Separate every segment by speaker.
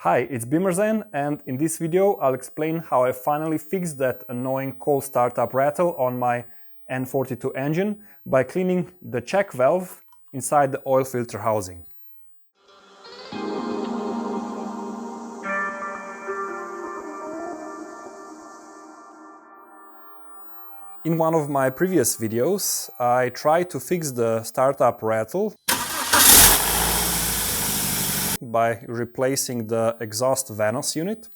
Speaker 1: Hi, it's Bimerzen, and in this video I'll explain how I finally fixed that annoying cold startup rattle on my N42 engine by cleaning the check valve inside the oil filter housing. In one of my previous videos, I tried to fix the startup rattle by replacing the exhaust VANOS unit.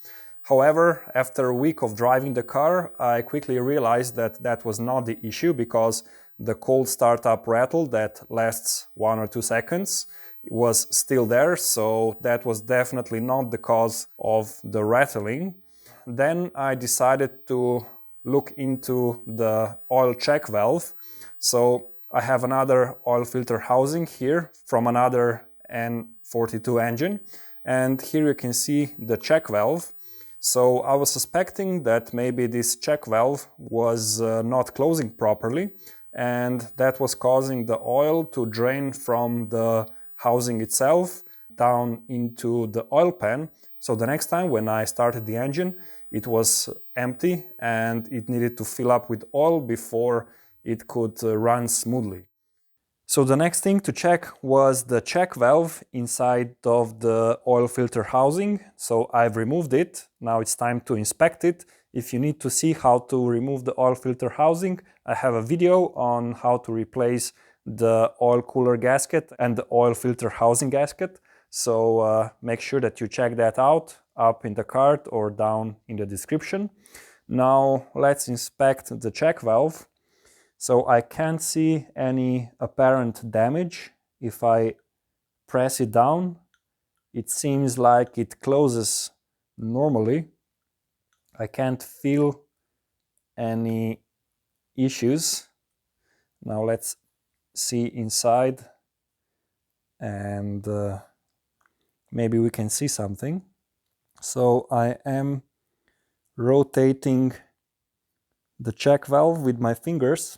Speaker 1: However, after a week of driving the car, I quickly realized that that was not the issue, because the cold startup rattle that lasts 1 or 2 seconds was still there, so that was definitely not the cause of the rattling. Then I decided to look into the oil check valve. So I have another oil filter housing here from another N42 engine, and here you can see the check valve. So I was suspecting that maybe this check valve was not closing properly, and that was causing the oil to drain from the housing itself down into the oil pan. So the next time when I started the engine, it was empty and it needed to fill up with oil before it could run smoothly. So the next thing to check was the check valve inside of the oil filter housing. So I've removed it. Now it's time to inspect it. If you need to see how to remove the oil filter housing, I have a video on how to replace the oil cooler gasket and the oil filter housing gasket. So make sure that you check that out up in the card or down in the description. Now let's inspect the check valve. So I can't see any apparent damage. If I press it down, it seems like it closes normally. I can't feel any issues. Now let's see inside, and maybe we can see something. So I am rotating the check valve with my fingers.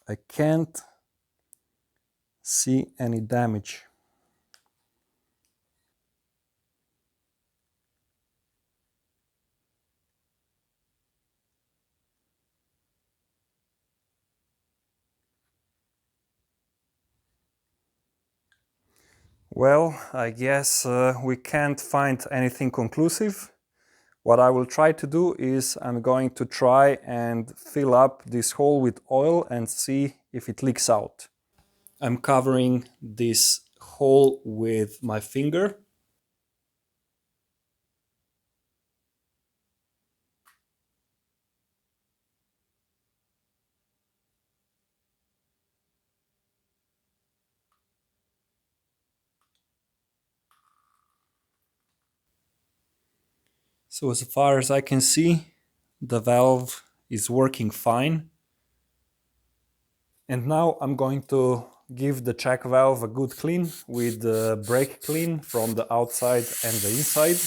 Speaker 1: I can't see any damage. Well, I guess we can't find anything conclusive. What I will try to do is I'm going to try and fill up this hole with oil and see if it leaks out. I'm covering this hole with my finger. So as far as I can see, the valve is working fine. And now I'm going to give the check valve a good clean with the brake clean from the outside and the inside.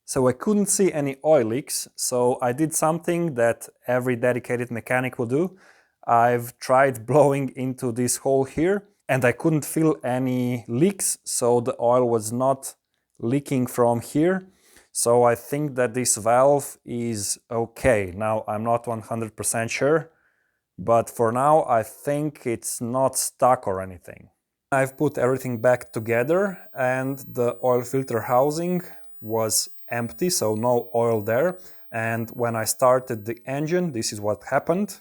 Speaker 1: So I couldn't see any oil leaks, so I did something that every dedicated mechanic will do. I've tried blowing into this hole here, and I couldn't feel any leaks, so the oil was not leaking from here. So I think that this valve is okay. Now I'm not 100% sure, but for now I think it's not stuck or anything. I've put everything back together, and the oil filter housing was empty, so no oil there. And when I started the engine, this is what happened.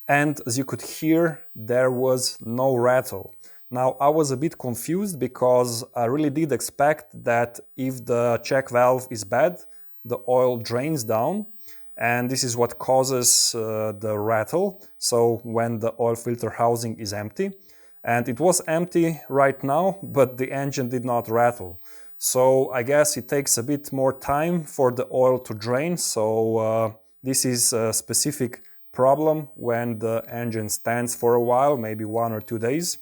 Speaker 1: And as you could hear, there was no rattle. Now I was a bit confused, because I really did expect that if the check valve is bad, the oil drains down, and this is what causes the rattle. So when the oil filter housing is empty, and it was empty right now, but the engine did not rattle. So I guess it takes a bit more time for the oil to drain. So this is a specific problem when the engine stands for a while, maybe 1 or 2 days.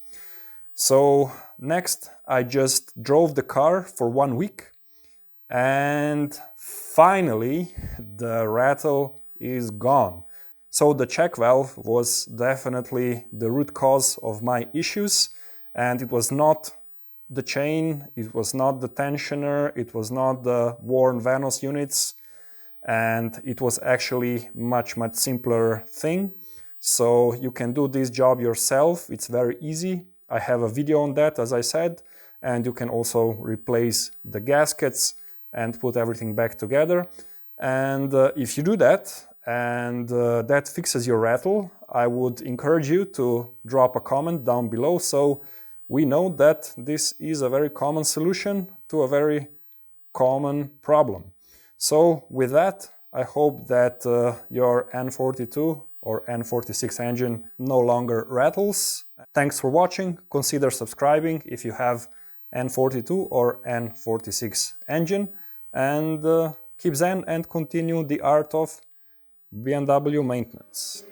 Speaker 1: So next I just drove the car for 1 week, and finally the rattle is gone. So the check valve was definitely the root cause of my issues, and it was not the chain, it was not the tensioner, it was not the worn VANOS units, and it was actually much simpler thing. So you can do this job yourself, it's very easy. I have a video on that, as I said, and you can also replace the gaskets and put everything back together. And if you do that, and that fixes your rattle, I would encourage you to drop a comment down below, so we know that this is a very common solution to a very common problem. So with that, I hope that your N42 or N46 engine no longer rattles. Thanks for watching. Consider subscribing if you have N42 or N46 engine, and keep zen and continue the art of BMW maintenance.